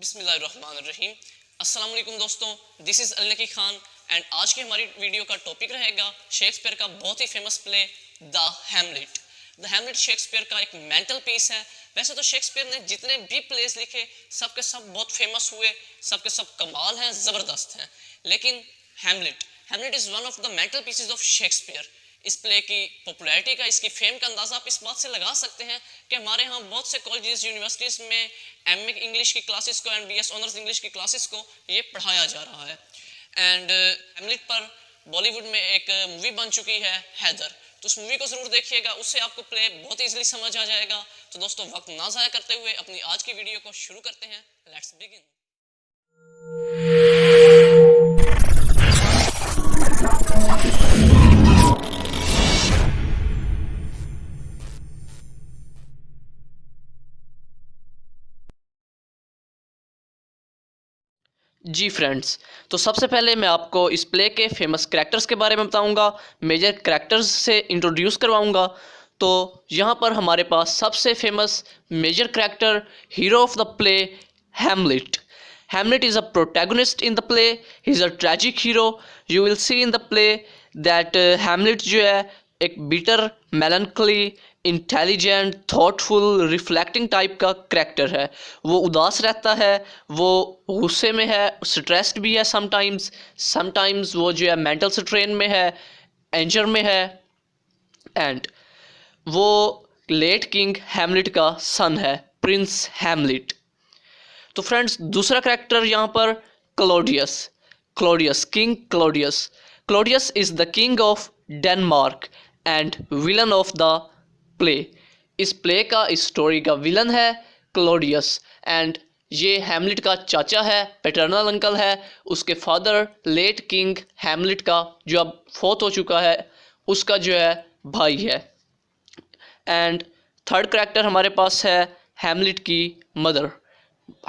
बिस्मिल्लाहिर्रहमानिर्रहीम। अस्सलाम वालेकुम दोस्तों, दिस इज़ अल्लकी खान एंड आज की हमारी वीडियो का टॉपिक रहेगा शेक्सपियर का बहुत ही famous play the Hamlet. The Hamlet Shakespeare का एक मेंटल पीस है। वैसे तो शेक्सपियर ने जितने भी प्लेस लिखे सबके सब बहुत फेमस हुए, सबके सब कमाल हैं, ज़बरदस्त हैं, लेकिन Hamlet is one of the mental pieces of Shakespeare. इस प्ले की पॉपुलैरिटी का, इसकी फेम का अंदाज़ा आप इस बात से लगा सकते हैं कि हमारे यहाँ बहुत से कॉलेजेस यूनिवर्सिटीज़ में एमए इंग्लिश की क्लासेस को एंड बीएस ऑनर्स इंग्लिश की क्लासेस को ये पढ़ाया जा रहा है। एंड हैमलेट पर बॉलीवुड में एक मूवी बन चुकी है हैदर, तो उस मूवी को ज़रूर देखिएगा, उससे आपको प्ले बहुत ईजिली समझ आ जाएगा। तो दोस्तों वक्त ना ज़ाया करते हुए अपनी आज की वीडियो को शुरू करते हैं। Let's begin. जी फ्रेंड्स, तो सबसे पहले मैं आपको इस प्ले के फेमस करैक्टर्स के बारे में बताऊंगा, मेजर करैक्टर्स से इंट्रोड्यूस करवाऊंगा। तो यहाँ पर हमारे पास सबसे famous major character, hero of the play, Hamlet. Hamlet is a protagonist in the play, he is a tragic hero. You will see in the play that Hamlet जो है एक bitter, melancholy, intelligent, thoughtful, reflecting type का character है। वो उदास रहता है, वो गुस्से में है, स्ट्रेस्ड भी है समटाइम्स वो जो है मेंटल स्ट्रेन में है, एंजर में है। एंड वो लेट किंग हैमलेट का सन है, प्रिंस हैमलेट। तो फ्रेंड्स, दूसरा करैक्टर यहाँ पर Claudius, king Claudius is the king of Denmark and villain of the play. इस प्ले का, इस स्टोरी का विलन है क्लॉडियस एंड ये हैमलेट का चाचा है, पैटर्नल अंकल है। उसके फादर लेट किंग हैमलेट का, जो अब फोत हो चुका है, उसका जो है भाई है। एंड थर्ड करैक्टर हमारे पास है हैमलेट की मदर।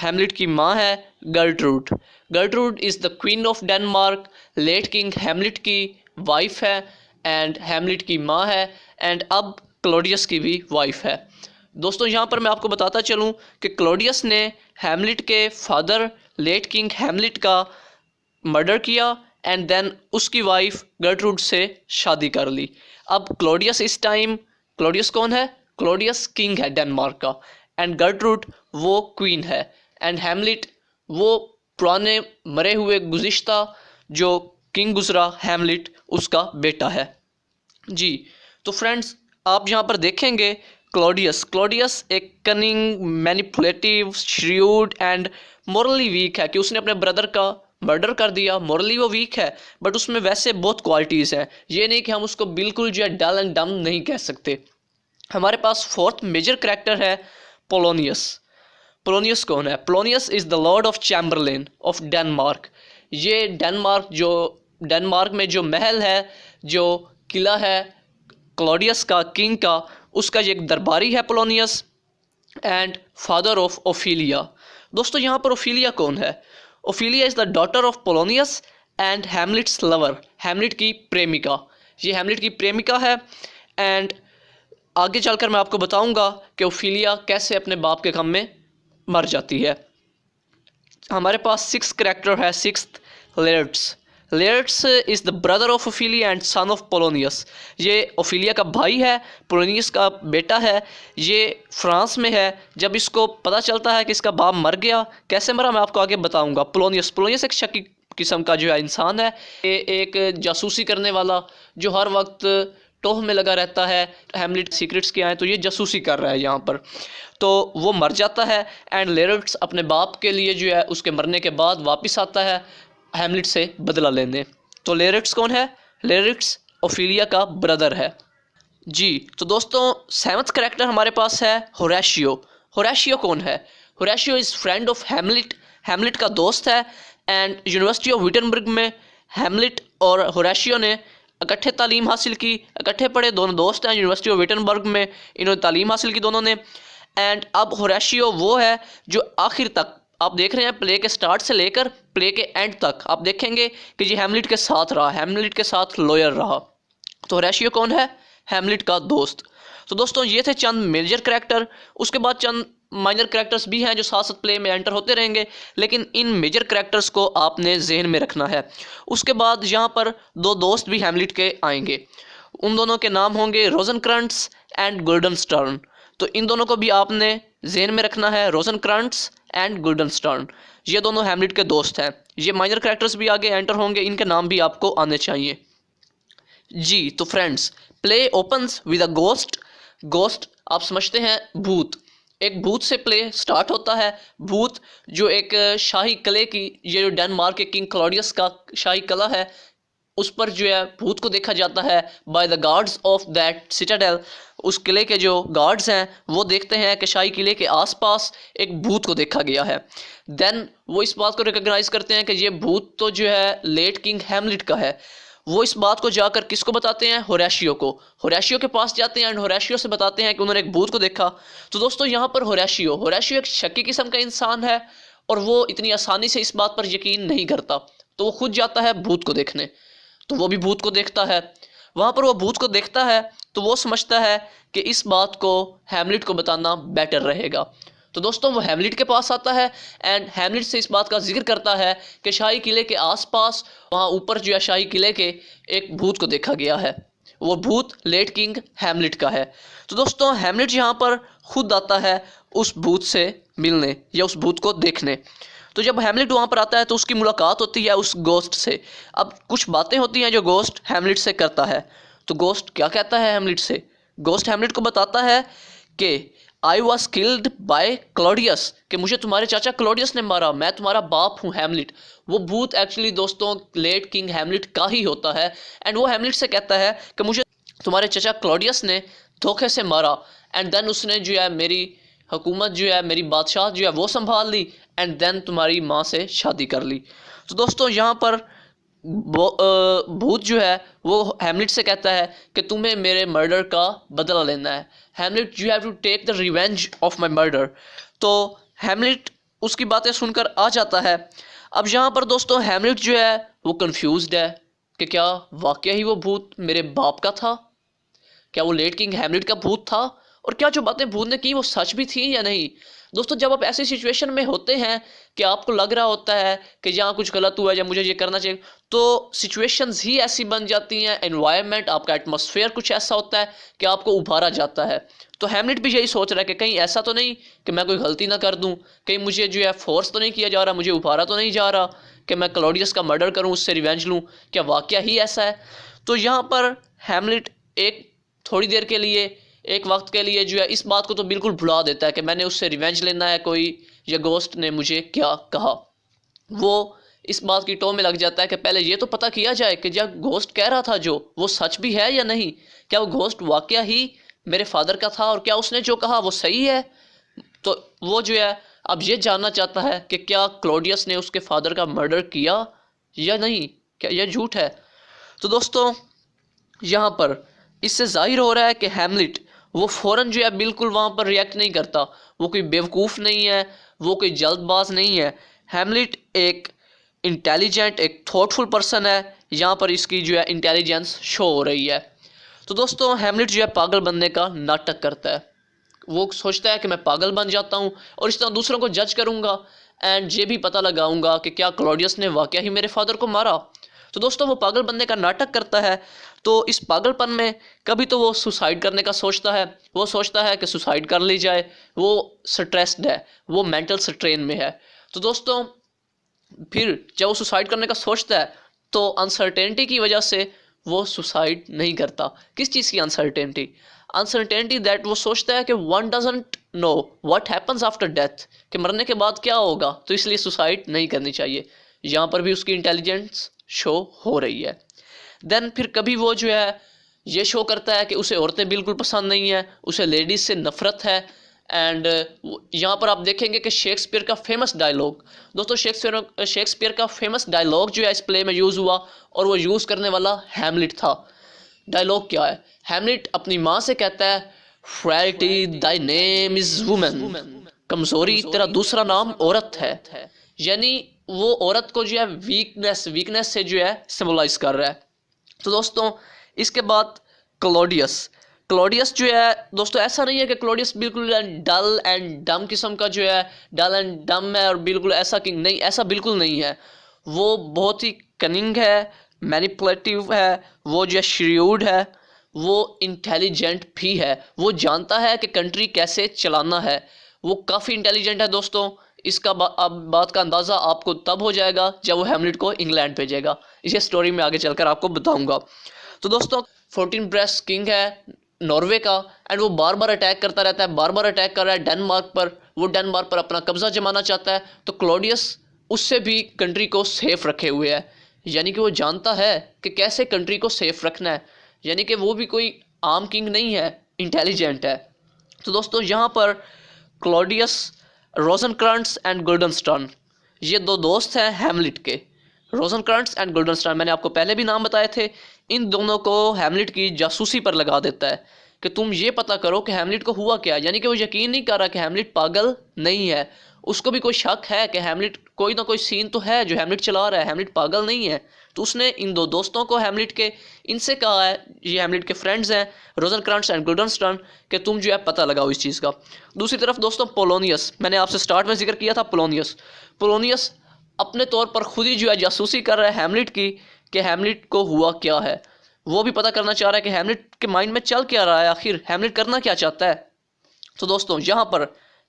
हैमलेट की माँ है Gertrude is the queen of Denmark. Late king Hamlet की वाइफ है एंड हैमलेट की माँ है एंड अब क्लॉडियस की भी वाइफ है। दोस्तों, यहाँ पर मैं आपको बताता चलूँ कि क्लॉडियस ने हैमलेट के फादर लेट किंग हैमलेट का मर्डर किया एंड देन उसकी वाइफ गर्ट्रूड से शादी कर ली। अब क्लॉडियस कौन है? क्लॉडियस किंग है डेनमार्क का एंड गर्ट्रूड वो क्वीन है एंड हैमलेट वो पुराने मरे हुए गुज़िश्ता जो किंग गुजरा हैमलेट, उसका बेटा है। जी, तो फ्रेंड्स, आप यहाँ पर देखेंगे क्लॉडियस एक cunning, manipulative, shrewd and morally weak है कि उसने अपने ब्रदर का मर्डर कर दिया। मॉरली वो वीक है बट उसमें वैसे बहुत क्वालिटीज़ हैं, ये नहीं कि हम उसको बिल्कुल जो है डल एंड डम नहीं कह सकते। हमारे पास फोर्थ मेजर करैक्टर है पोलोनियस कौन है? Polonius is the Lord of Chamberlain of Denmark. ये डेनमार्क में जो महल है, जो किला है क्लॉडियस का, किंग का, उसका ये एक दरबारी है Polonius and father of Ophelia. दोस्तों, यहाँ पर ओफिलिया कौन है? Ophelia is the daughter of Polonius and Hamlet's lover, Hamlet की प्रेमिका। ये हैमलेट की प्रेमिका है एंड आगे चलकर मैं आपको बताऊंगा कि ओफिलिया कैसे अपने बाप के गम में मर जाती है। हमारे पास सिक्स करैक्टर है। Sixth, Laertes is the brother of Ophelia and son of Polonius. ये ओफिलिया का भाई है, पोलोनियस का बेटा है। ये फ्रांस में है। जब इसको पता चलता है कि इसका बाप मर गया, कैसे मरा मैं आपको आगे बताऊंगा। पोलोनियस एक शकी किस्म का जो है इंसान है, ये एक जासूसी करने वाला जो हर वक्त टोह में लगा रहता है। हैमलेट सीक्रेट्स के आए तो ये जासूसी कर रहा है यहाँ पर, तो वो मर जाता है एंड लेयर्ट्स अपने बाप के लिए जो है उसके मरने के बाद वापस आता है हैमलेट से बदला लेने। तो लेयर्ट्स कौन है? लेयर्ट्स ओफिलिया का ब्रदर है। जी, तो दोस्तों, सेवंथ करैक्टर हमारे पास है होरेशियो कौन है? Horatio is friend of Hamlet का दोस्त है एंड यूनिवर्सिटी ऑफ विटनबर्ग में हैमलेट और होरेशियो ने इकट्ठे तालीम हासिल की, इकट्ठे पढ़े, दोनों दोस्त हैं। यूनिवर्सिटी ऑफ विटनबर्ग में इन्होंने तालीम हासिल की दोनों ने। एंड अब होरेशियो वो है जो आखिर तक, आप देख रहे हैं प्ले के स्टार्ट से लेकर प्ले के एंड तक आप देखेंगे कि ये हैमलेट के साथ रहा, हैमलेट के साथ लॉयल रहा। तो होरेशियो कौन है? हैमलेट का दोस्त। तो दोस्तों, ये थे चंद मेजर करैक्टर। उसके बाद चंद माइनर कैरेक्टर्स भी हैं जो साथ साथ प्ले में एंटर होते रहेंगे, लेकिन इन मेजर कैरेक्टर्स को आपने जहन में रखना है। उसके बाद यहाँ पर दो दोस्त भी हैमलेट के आएंगे, उन दोनों के नाम होंगे रोजनक्रंट्स एंड गुल्डनस्टर्न। तो इन दोनों को भी आपने जहन में रखना है, रोजनक्रंट्स एंड गुल्डनस्टर्न, ये दोनों हैमलेट के दोस्त हैं। ये माइनर कैरेक्टर्स भी आगे एंटर होंगे, इनके नाम भी आपको आने चाहिए जी। तो friends, play opens with a ghost. Ghost आप समझते हैं भूत, एक भूत से प्ले स्टार्ट होता है। भूत जो एक शाही किले की, ये जो डेनमार्क के किंग क्लॉडियस का शाही किला है, उस पर जो है भूत को देखा जाता है by the guards of that Citadel. उस किले के जो गार्ड्स हैं वो देखते हैं कि शाही किले के आसपास एक भूत को देखा गया है। देन वो इस बात को रिकॉग्नाइज करते हैं कि ये भूत तो जो है लेट किंग हैमलेट का है। वो इस बात को जाकर किसको बताते हैं? होरेशियो को। होरेशियो के पास जाते हैं एंड होरेशियो से बताते हैं कि उन्होंने एक भूत को देखा। तो दोस्तों यहाँ पर होरेशियो एक शक्की किस्म का इंसान है और वो इतनी आसानी से इस बात पर यकीन नहीं करता, तो वो खुद जाता है भूत को देखने। तो वो भी भूत को देखता है, वहाँ पर वो भूत को देखता है तो वो समझता है कि इस बात को हैमलेट को बताना बेटर रहेगा। तो दोस्तों वो हैमलेट के पास आता है एंड हैमलेट से इस बात का जिक्र करता है कि शाही किले के आसपास वहाँ ऊपर जो है शाही किले के एक भूत को देखा गया है, वो भूत लेट किंग हैमलेट का है। तो दोस्तों हैमलेट यहाँ पर खुद आता है उस भूत से मिलने या उस भूत को देखने। तो जब हैमलेट वहाँ पर आता है तो उसकी मुलाकात होती है उस गोस्ट से। अब कुछ बातें होती हैं जो गोस्ट हैमलेट से करता है। तो गोस्ट क्या कहता है हैमलेट से? गोस्ट हैमलेट को बताता है कि I was killed by Claudius, कि मुझे तुम्हारे चाचा क्लॉडियस ने मारा, मैं तुम्हारा बाप हूँ हैमलेट। वो भूत एक्चुअली दोस्तों लेट किंग हैमलेट का ही होता है एंड वो हैमलेट से कहता है कि मुझे तुम्हारे चाचा क्लॉडियस ने धोखे से मारा एंड देन उसने जो है मेरी हुकूमत जो है, मेरी बादशाह जो है वो संभाल ली एंड देन तुम्हारी माँ से शादी कर ली। तो दोस्तों यहाँ पर भूत जो है वो हैमलेट से कहता है कि तुम्हें मेरे मर्डर का बदला लेना है। Hamlet you have to take the revenge of my murder. तो हैमलेट उसकी बातें सुनकर आ जाता है। अब यहाँ पर दोस्तों हैमलेट जो है वो कंफ्यूज्ड है कि क्या वाकई ही वो भूत मेरे बाप का था, क्या वो लेट किंग हैमलेट का भूत था, और क्या जो बातें भूत ने की वो सच भी थी या नहीं। दोस्तों जब आप ऐसी सिचुएशन में होते हैं कि आपको लग रहा होता है कि यहाँ कुछ गलत हुआ है या मुझे ये करना चाहिए, तो सिचुएशंस ही ऐसी बन जाती हैं, एनवायरनमेंट आपका एटमॉस्फेयर कुछ ऐसा होता है कि आपको उभारा जाता है। तो हैमलेट भी यही सोच रहा है कि कहीं ऐसा तो नहीं कि मैं कोई गलती ना कर दूँ, कहीं मुझे जो है फोर्स तो नहीं किया जा रहा, मुझे उभारा तो नहीं जा रहा कि मैं क्लॉडियस का मर्डर करूँ, उससे रिवेंज लूँ, क्या वाकया ही ऐसा है। तो यहाँ पर हैमलेट एक थोड़ी देर के लिए, एक वक्त के लिए जो है इस बात को तो बिल्कुल भुला देता है कि मैंने उससे रिवेंज लेना है कोई, या गोस्ट ने मुझे क्या कहा। वो इस बात की टो में लग जाता है कि पहले ये तो पता किया जाए कि जब घोस्ट कह रहा था जो वो सच भी है या नहीं, क्या वो घोस्ट वाकया ही मेरे फादर का था और क्या उसने जो कहा वो सही है। तो वो जो है अब ये जानना चाहता है कि क्या क्लॉडियस ने उसके फादर का मर्डर किया या नहीं, क्या यह झूठ है। तो दोस्तों यहाँ पर इससे जाहिर हो रहा है कि हैमलेट वो फ़ौरन जो है बिल्कुल वहाँ पर रिएक्ट नहीं करता, वो कोई बेवकूफ़ नहीं है, वो कोई जल्दबाज नहीं है। हैमलेट एक इंटेलिजेंट, एक थॉटफुल पर्सन है, यहाँ पर इसकी जो है इंटेलिजेंस शो हो रही है। तो दोस्तों हैमलेट जो है पागल बनने का नाटक करता है, वो सोचता है कि मैं पागल बन जाता हूँ और इस तरह दूसरों को जज करूँगा एंड ये भी पता लगाऊंगा कि क्या क्लॉडियस ने वाकया ही मेरे फादर को मारा। तो दोस्तों वो पागल बनने का नाटक करता है। तो इस पागलपन में कभी तो वो सुसाइड करने का सोचता है, वो सोचता है कि सुसाइड कर ली जाए, वो स्ट्रेस्ड है, वो मेंटल स्ट्रेन में है। तो दोस्तों फिर जब वो सुसाइड करने का सोचता है तो अनसर्टेनिटी की वजह से वो सुसाइड नहीं करता। किस चीज़ की अनसर्टेनिटी? अनसर्टेनिटी दैट वो सोचता है कि one doesn't know what happens after death, कि मरने के बाद क्या होगा, तो इसलिए सुसाइड नहीं करनी चाहिए। यहाँ पर भी उसकी इंटेलिजेंस शो हो रही है। देन फिर कभी वो जो है ये शो करता है कि उसे औरतें बिल्कुल पसंद नहीं है, उसे लेडीज़ से नफ़रत है। एंड यहाँ पर आप देखेंगे कि शेक्सपियर का फेमस डायलॉग, दोस्तों शेक्सपियर का फेमस डायलॉग जो है इस प्ले में यूज़ हुआ और वो यूज़ करने वाला हैमलेट था। डायलॉग क्या है? हैमलेट अपनी माँ से कहता है, फ्रैलिटी दाई नेम इज़ वुमेन, कमज़ोरी तेरा दूसरा नाम औरत है। यानी वो औरत को जो है वीकनेस से जो है सिम्बलाइज कर रहा है। तो दोस्तों इसके बाद क्लॉडियस क्लॉडियस जो है दोस्तों, ऐसा नहीं है कि क्लॉडियस बिल्कुल डल एंड डम किस्म का जो है, डल एंड डम है और बिल्कुल ऐसा किंग नहीं, ऐसा बिल्कुल नहीं है। वो बहुत ही कनिंग है, मैनिपुलेटिव है, वो जो है श्रीयूड है, वो इंटेलिजेंट भी है, वो जानता है कि कंट्री कैसे चलाना है, वो काफ़ी इंटेलिजेंट है दोस्तों। इसका अब बात का अंदाज़ा आपको तब हो जाएगा जब वो हैमलेट को इंग्लैंड भेजेगा। इसे स्टोरी में आगे चलकर आपको बताऊंगा। तो दोस्तों 14 ब्रेस्ट किंग है नॉर्वे का, एंड वो बार बार अटैक करता रहता है, बार बार अटैक कर रहा है डेनमार्क पर, वो डेनमार्क पर अपना कब्जा जमाना चाहता है। तो क्लॉडियस उससे भी कंट्री को सेफ रखे हुए है, यानी कि वो जानता है कि कैसे कंट्री को सेफ रखना है, यानी कि वो भी कोई आम किंग नहीं है, इंटेलिजेंट है। तो दोस्तों यहाँ पर क्लॉडियस, रोजनक्रंट्स एंड गुल्डनस्टर्न, ये दो दोस्त हैं हैमलेट के। रोजनक्रंट्स एंड गुल्डनस्टर्न मैंने आपको पहले भी नाम बताए थे। इन दोनों को हैमलेट की जासूसी पर लगा देता है कि तुम ये पता करो कि हैमलेट को हुआ क्या, यानी कि वो यकीन नहीं कर रहा कि हैमलेट पागल नहीं है, उसको भी कोई शक है कि हैमलेट कोई ना कोई सीन तो है जो हैमलेट चला रहा है, हैमलेट पागल नहीं है। तो उसने इन दो दोस्तों को हैमलेट के, इनसे कहा है, ये हैमलेट के फ्रेंड्स हैं रोजनक्रंट्स एंड गुल्डनस्टर्न, कि तुम जो है पता लगाओ इस चीज़ का। दूसरी तरफ दोस्तों पोलोनियस, मैंने आपसे स्टार्ट में जिक्र किया था पोलोनियस अपने तौर पर खुद ही जो है जासूसी कर रहा है हैमलेट की, कि हैमलेट को हुआ क्या है, वो भी पता करना चाह रहा है कि हैमलेट के माइंड में चल क्या रहा है, आखिर हैमलेट करना क्या चाहता है। तो दोस्तों यहाँ पर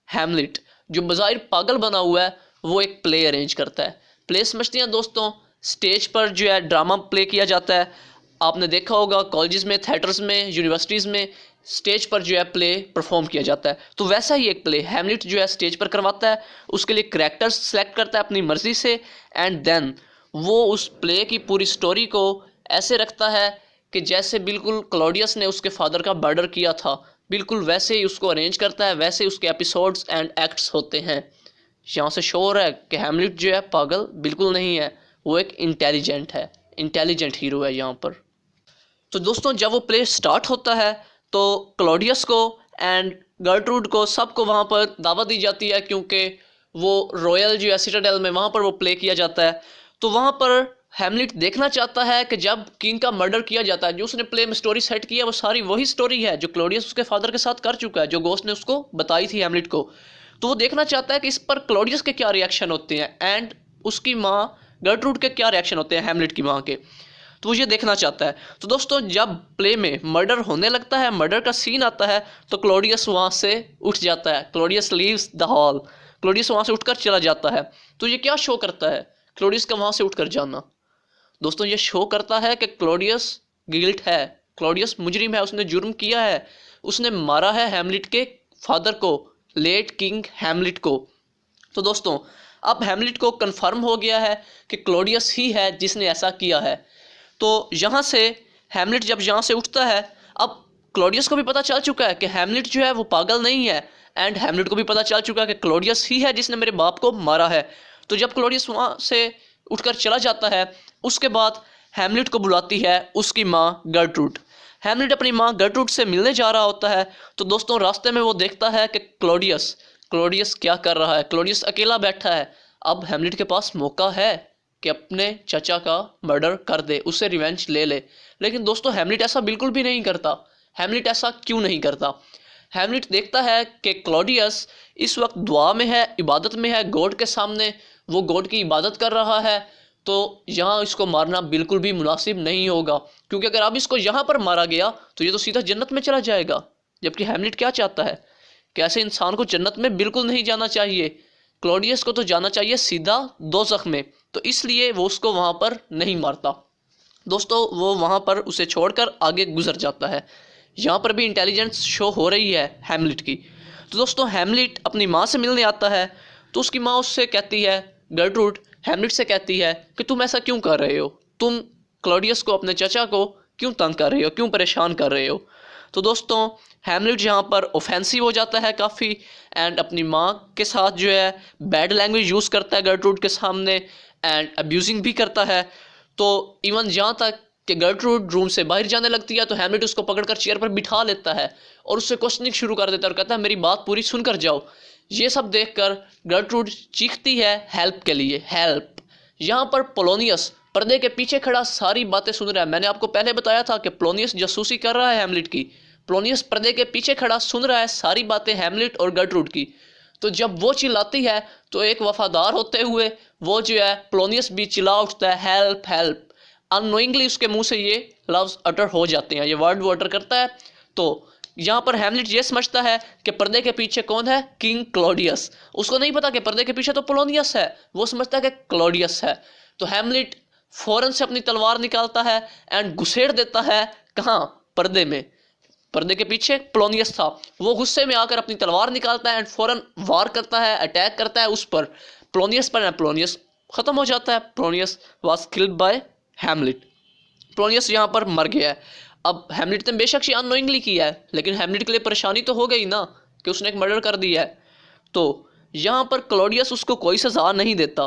हैमलेट जो बज़ाहिर पागल बना हुआ है, वो एक प्ले अरेंज करता है। प्ले समझते हैं दोस्तों, स्टेज पर जो है ड्रामा प्ले किया जाता है। आपने देखा होगा कॉलेजेस में, थिएटर्स में, यूनिवर्सिटीज़ में स्टेज पर जो है प्ले परफॉर्म किया जाता है। तो वैसा ही एक प्ले हैमलेट जो है स्टेज पर करवाता है, उसके लिए करैक्टर्स सेलेक्ट करता है अपनी मर्ज़ी से, एंड देन वो उस प्ले की पूरी स्टोरी को ऐसे रखता है कि जैसे बिल्कुल क्लॉडियस ने उसके फादर का मर्डर किया था, बिल्कुल वैसे ही उसको अरेंज करता है, वैसे ही उसके एपिसोड्स एंड एक्ट्स होते हैं। यहाँ से शो हो रहा है कि हैमलेट जो है पागल बिल्कुल नहीं है, वो एक इंटेलिजेंट है, इंटेलिजेंट हीरो है यहाँ पर। तो दोस्तों जब वो प्ले स्टार्ट होता है तो क्लॉडियस को एंड गर्ट्रूड को, सबको वहाँ पर दावत दी जाती है, क्योंकि वो रॉयल जो है सिटाडेल में वहाँ पर वो प्ले किया जाता है। तो वहाँ पर हैमलेट देखना चाहता है कि जब किंग का मर्डर किया जाता है, जो उसने प्ले में स्टोरी सेट की है वो सारी वही स्टोरी है जो क्लॉडियस उसके फादर के साथ कर चुका है, जो गोस्ट ने उसको बताई थी हैमलेट को। तो वो देखना चाहता है कि इस पर क्लॉडियस के क्या रिएक्शन होते हैं एंड उसकी माँ गर्ट्रूड के क्या रिएक्शन होते हैं हैमलेट की माँ के, तो वो ये देखना चाहता है। तो दोस्तों जब प्ले में मर्डर होने लगता है, मर्डर का सीन आता है, तो क्लॉडियस वहाँ से उठ जाता है, Claudius leaves the hall, Claudius वहाँ से उठकर चला जाता है। तो ये क्या शो करता है, क्लॉडियस का वहाँ से उठकर जाना? दोस्तों ये शो करता है कि क्लॉडियस गिल्ट है, क्लॉडियस मुजरिम है, उसने जुर्म किया है, उसने मारा है हैमलेट के फादर को, लेट किंग हैमलेट को। तो दोस्तों अब हैमलेट को कंफर्म हो गया है कि क्लॉडियस ही है जिसने ऐसा किया है। तो यहाँ से हैमलेट जब यहाँ से उठता है, अब क्लॉडियस को भी पता चल चुका है कि हैमलेट जो है वो पागल नहीं है, एंड हैमलेट को भी पता चल चुका है कि क्लॉडियस ही है जिसने मेरे बाप को मारा है। तो जब क्लॉडियस वहाँ से उठकर चला जाता है, उसके बाद हैमलेट को बुलाती है उसकी माँ गर्ट्रूड। हैमलेट अपनी माँ गर्ट्रूड से मिलने जा रहा होता है। तो दोस्तों रास्ते में वो देखता है कि क्लॉडियस क्या कर रहा है, क्लॉडियस अकेला बैठा है। अब हैमलेट के पास मौका है कि अपने चाचा का मर्डर कर दे, उससे रिवेंज ले ले। लेकिन दोस्तों हैमलेट ऐसा बिल्कुल भी नहीं करता। हैमलेट ऐसा क्यों नहीं करता? हैमलेट देखता है कि क्लॉडियस इस वक्त दुआ में है, इबादत में है, गॉड के सामने वो गॉड की इबादत कर रहा है, तो यहाँ इसको मारना बिल्कुल भी मुनासिब नहीं होगा, क्योंकि अगर अब इसको यहाँ पर मारा गया तो ये तो सीधा जन्नत में चला जाएगा। जबकि हैमलेट क्या चाहता है कि ऐसे इंसान को जन्नत में बिल्कुल नहीं जाना चाहिए, क्लॉडियस को तो जाना चाहिए सीधा दोज़ख में। तो इसलिए वो उसको वहाँ पर नहीं मारता। दोस्तों वो वहाँ पर उसे छोड़कर आगे गुजर जाता है। यहाँ पर भी इंटेलिजेंस शो हो रही है हैमलेट की। तो दोस्तों हैमलेट अपनी माँ से मिलने आता है, तो उसकी माँ उससे कहती है, गर्ट्रूड हैमलेट से कहती है कि तुम ऐसा क्यों कर रहे हो, तुम क्लॉडियस को, अपने चाचा को क्यों तंग कर रहे हो, क्यों परेशान कर रहे हो। तो दोस्तों हैमलेट यहाँ पर ऑफेंसिव हो जाता है काफ़ी, एंड अपनी माँ के साथ जो है बैड लैंग्वेज यूज़ करता है गर्ट्रूड के सामने, एंड अब्यूजिंग भी करता है। तो इवन जहाँ तक कि गर्ट्रूड रूम से बाहर जाने लगती है तो हैमलेट उसको पकड़कर चेयर पर बिठा लेता है और उससे क्वेश्चनिंग शुरू कर देता है और कहता है मेरी बात पूरी सुनकर जाओ। ये सब देखकर गर्ट्रूड चीखती है हेल्प के लिए, हेल्प। यहाँ पर पोलोनियस पर्दे के पीछे खड़ा सारी बातें सुन रहा है। मैंने आपको पहले बताया था कि पोलोनियस जासूसी कर रहा है हैमलेट की, पोलोनियस पर्दे के पीछे खड़ा सुन रहा है सारी बातें हैमलेट और गर्टरूड की। तो जब वो चिल्लाती है तो एक वफादार होते हुए वो जो है पोलोनियस भी चिल्ला उठता है, हेल्प हेल्प। अननोइंगली उसके मुंह से ये लफ्ज़ अटर हो जाते हैं, ये वर्ड वो अटर करता है। तो यहाँ पर हैमलेट ये समझता है कि पर्दे के पीछे कौन है, किंग क्लॉडियस। उसको नहीं पता कि पर्दे के पीछे तो पोलोनियस है, वो समझता है कि क्लॉडियस है। तो हैमलेट फौरन से अपनी तलवार निकालता है एंड घुसेड़ देता है कहाँ, पर्दे में। पर्दे के पीछे पोलोनियस था, वो गुस्से में आकर अपनी तलवार निकालता है एंड फौरन वार करता है, अटैक करता है उस पर, पोलोनियस पर। पोलोनियस खत्म हो जाता है। Polonius was killed by Hamlet. Polonius यहाँ पर मर गया है। अब हैमलेट ने बेशक ये अननोइंगली किया है, लेकिन हैमलेट के लिए परेशानी तो हो गई ना कि उसने एक मर्डर कर दिया है। तो यहाँ पर क्लॉडियस उसको कोई सज़ा नहीं देता,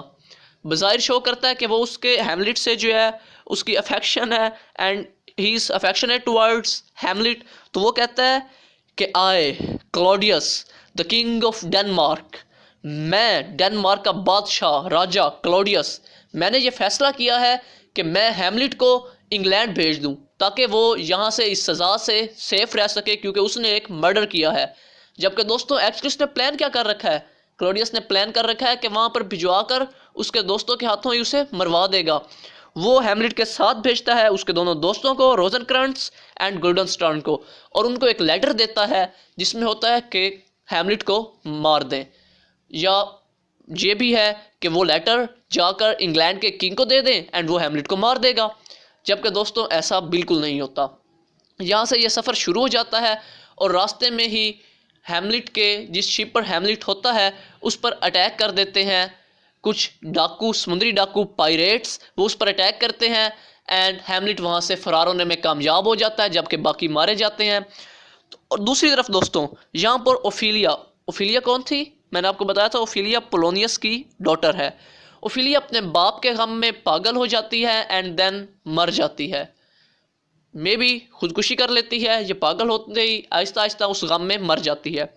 बज़ाहिर शो करता है कि वो उसके हैमलेट से जो है उसकी अफेक्शन है and he is affectionate towards Hamlet. तो वो कहता है कि I Claudius the king of Denmark, मैं डेनमार्क का बादशाह राजा क्लॉडियस, मैंने ये फैसला किया है कि मैं हैमलेट को इंग्लैंड भेज दूं ताकि वो यहाँ से इस सज़ा से सेफ रह सके, क्योंकि उसने एक मर्डर किया है। जबकि दोस्तों एक्चुअली उसने प्लान क्या कर रखा है, क्लॉडियस ने प्लान कर रखा है कि वहाँ पर भिजवा कर उसके दोस्तों के हाथों ही उसे मरवा देगा। वो हैमलेट के साथ भेजता है उसके दोनों दोस्तों को, रोजनक्रंट्स एंड गुल्डनस्टर्न को, और उनको एक लेटर देता है जिसमें होता है कि हैमलेट को मार दें, या ये भी है कि वो लेटर जाकर इंग्लैंड के किंग को दे दें एंड वो हैमलेट को मार देगा। जबकि दोस्तों ऐसा बिल्कुल नहीं होता। यहाँ से ये सफ़र शुरू हो जाता है और रास्ते में ही हैमलेट के जिस शिप पर हैमलेट होता है उस पर अटैक कर देते हैं कुछ डाकू, समुद्री डाकू, पायरेट्स। वो उस पर अटैक करते हैं एंड हैमलेट वहाँ से फरार होने में कामयाब हो जाता है, जबकि बाकी मारे जाते हैं। और दूसरी तरफ दोस्तों यहाँ पर ओफिलिया कौन थी, मैंने आपको बताया था ओफिलिया पोलोनियस की डॉटर है। ओफिलिया अपने बाप के गम में पागल हो जाती है एंड देन मर जाती है, मे बी खुदकुशी कर लेती है। ये पागल होते ही आहिस्ता आहिस्ता उस गम में मर जाती है।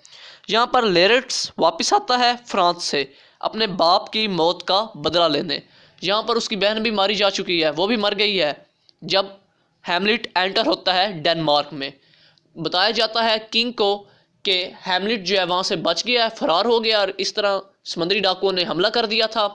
यहाँ पर लेरिट्स वापस आता है फ्रांस से अपने बाप की मौत का बदला लेने। यहाँ पर उसकी बहन भी मारी जा चुकी है, वो भी मर गई है जब हैमलेट एंटर होता है डेनमार्क में। बताया जाता है किंग को कि हैमलेट जो है वहाँ से बच गया है, फरार हो गया, और इस तरह समुद्री डाकुओं ने हमला कर दिया था।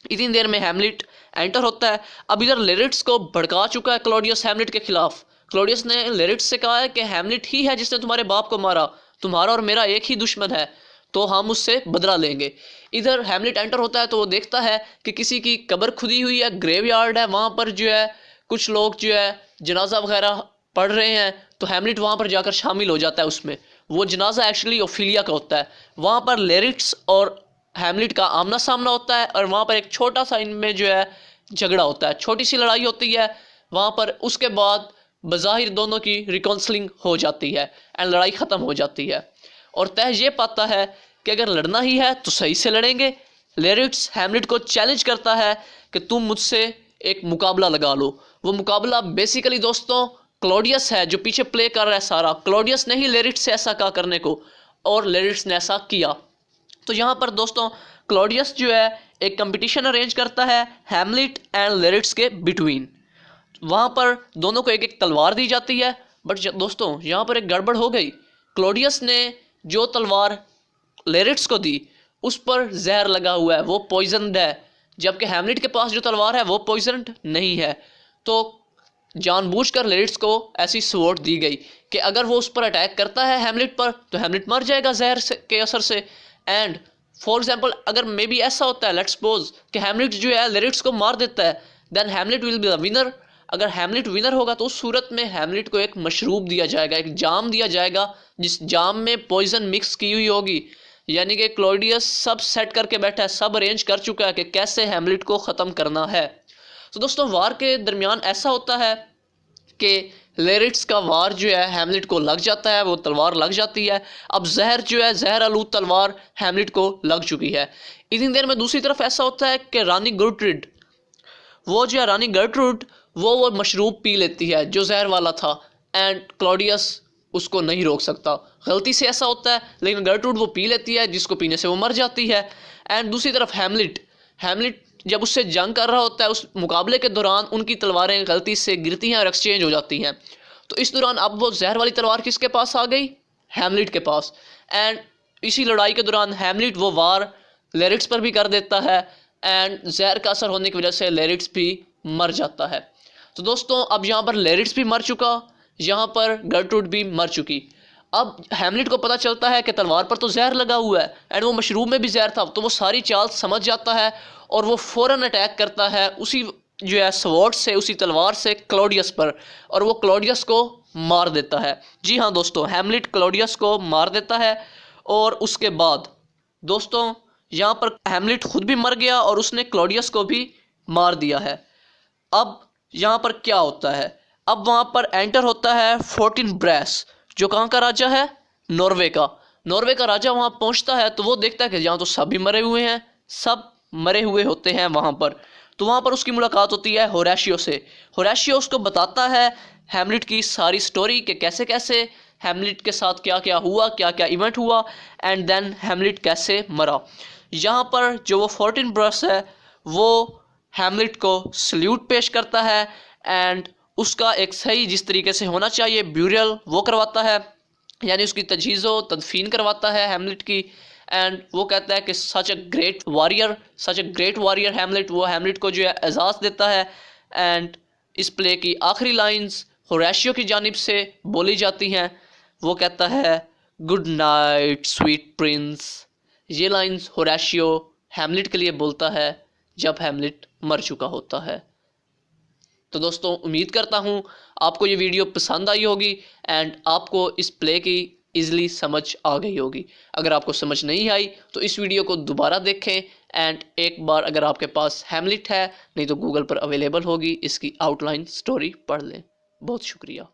इतनी देर में हैमलेट एंटर होता है। अब इधर लेरिट्स को भड़का चुका है क्लॉडियस हैमलेट के खिलाफ। क्लॉडियस ने लेरिट्स से कहा है कि हैमलेट ही है जिसने तुम्हारे बाप को मारा, तुम्हारा और मेरा एक ही दुश्मन है, तो हम उससे बदला लेंगे। इधर हैमलेट एंटर होता है तो वो देखता है कि किसी की कब्र खुदी हुई है, ग्रेवयार्ड है, वहाँ पर जो है कुछ लोग जो है जनाजा वगैरह पढ़ रहे हैं। तो हैमलेट वहाँ पर जाकर शामिल हो जाता है उसमें। वो जनाजा एक्चुअली ओफिलिया का होता है। वहाँ पर लेरिट्स और हैमलेट का आमना सामना होता है और वहाँ पर एक छोटा सा इनमें जो है झगड़ा होता है, छोटी सी लड़ाई होती है वहाँ पर। उसके बाद बज़ाहिर दोनों की रिकाउंसलिंग हो जाती है एंड लड़ाई ख़त्म हो जाती है और तय ये पाता है कि अगर लड़ना ही है तो सही से लड़ेंगे। लेरिट्स हैमलेट को चैलेंज करता है कि तुम मुझसे एक मुकाबला लगा लो। वो मुकाबला बेसिकली दोस्तों क्लॉडियस है जो पीछे प्ले कर रहा है सारा। क्लॉडियस ने ही लेरिट्स से ऐसा कहा करने को और लेरिट्स ने ऐसा किया। तो यहाँ पर दोस्तों क्लॉडियस जो है एक कंपटीशन अरेंज करता है हैमलेट एंड लेरिट्स के बिटवीन। वहाँ पर दोनों को एक एक तलवार दी जाती है। बट दोस्तों यहाँ पर एक गड़बड़ हो गई। क्लॉडियस ने जो तलवार लेरिट्स को दी उस पर जहर लगा हुआ है, वो पॉइजनड है, जबकि हैमलेट के पास जो तलवार है वो पॉइजनड नहीं है। तो जानबूझकर लेरिट्स को ऐसी स्वॉर्ड दी गई कि अगर वो उस पर अटैक करता है हैमलेट पर तो हैमलेट मर जाएगा जहर के असर से। एंड फॉर एग्जाम्पल अगर मे बी ऐसा होता है, लेट्स सपोज कि हैमलेट जो है लेरिट्स को मार देता है, then Hamlet will be the winner. अगर हैमलेट विनर होगा तो उस सूरत में हैमलेट को एक मशरूब दिया जाएगा, एक जाम दिया जाएगा जिस जाम में पॉइजन मिक्स की हुई होगी। यानी कि क्लॉडियस सब सेट करके बैठा है, सब अरेंज कर चुका है कि कैसे हैमलेट को ख़त्म करना है। तो दोस्तों वार के दरमियान ऐसा होता है कि लेरिट्स का वार जो है हैमलेट को लग जाता है, वो तलवार लग जाती है। अब जहर जो है जहर आलूद तलवार हैमलेट को लग चुकी है। इतनी देर में दूसरी तरफ ऐसा होता है कि रानी गर्ट्रूड, वो जो है रानी गर्ट्रूड वो मशरूब पी लेती है जो जहर वाला था एंड क्लॉडियस उसको नहीं रोक सकता। गलती से ऐसा होता है लेकिन गर्ट्रूड वो पी लेती है जिसको पीने से वो मर जाती है। एंड दूसरी तरफ हैमलेट जब उससे जंग कर रहा होता है उस मुकाबले के दौरान उनकी तलवारें गलती से गिरती हैं और एक्सचेंज हो जाती हैं। तो इस दौरान अब वो जहर वाली तलवार किसके पास आ गई? हैमलेट के पास। एंड इसी लड़ाई के दौरान हैमलेट वो वार लेरिक्स पर भी कर देता है एंड जहर का असर होने की वजह से लेरिक्स भी मर जाता है। तो दोस्तों अब यहाँ पर लेरिक्स भी मर चुका, यहाँ पर गर्टरूड भी मर चुकी। अब हैमलेट को पता चलता है कि तलवार पर तो जहर लगा हुआ है एंड वो मशरूम में भी जहर था, तो वो सारी चाल समझ जाता है और वो फ़ौरन अटैक करता है उसी जो है स्वॉर्ड से, उसी तलवार से क्लॉडियस पर, और वो क्लॉडियस को मार देता है। जी हाँ दोस्तों, हैमलेट क्लॉडियस को मार देता है। और उसके बाद दोस्तों यहाँ पर हैमलेट खुद भी मर गया और उसने क्लॉडियस को भी मार दिया है। अब यहाँ पर क्या होता है? अब वहाँ पर एंटर होता है फोर्टिनब्रेस, जो कहाँ का राजा है? नॉर्वे का। नॉर्वे का राजा वहाँ पहुँचता है तो वो देखता है कि यहाँ तो सभी मरे हुए हैं, सब मरे हुए होते हैं वहाँ पर। तो वहाँ पर उसकी मुलाकात होती है होरेशियो से। होरेशियो उसको बताता है हैमलेट की सारी स्टोरी कि कैसे कैसे हैमलेट के साथ क्या क्या हुआ, क्या क्या इवेंट हुआ एंड देन हैमलेट कैसे मरा। यहाँ पर जो वो फोर्टिनब्रेस है वो हैमलेट को सल्यूट पेश करता है एंड उसका एक सही जिस तरीके से होना चाहिए ब्यूरियल वो करवाता है, यानी उसकी तजहीज़ो तदफीन करवाता है हैमलेट की। एंड वो कहता है कि सच अ ग्रेट वॉरियर हैमलेट, वो हैमलेट को जो है एजाज़ देता है। एंड इस प्ले की आखिरी लाइंस होरेशियो की जानिब से बोली जाती हैं। वो कहता है गुड नाइट स्वीट प्रिंस। ये लाइंस होरेशियो हैमलेट के लिए बोलता है जब हैमलेट मर चुका होता है। तो दोस्तों उम्मीद करता हूँ आपको ये वीडियो पसंद आई होगी एंड आपको इस प्ले की ईज़िली समझ आ गई होगी। अगर आपको समझ नहीं आई तो इस वीडियो को दोबारा देखें एंड एक बार अगर आपके पास हैमलेट है, नहीं तो गूगल पर अवेलेबल होगी, इसकी आउटलाइन स्टोरी पढ़ लें। बहुत शुक्रिया।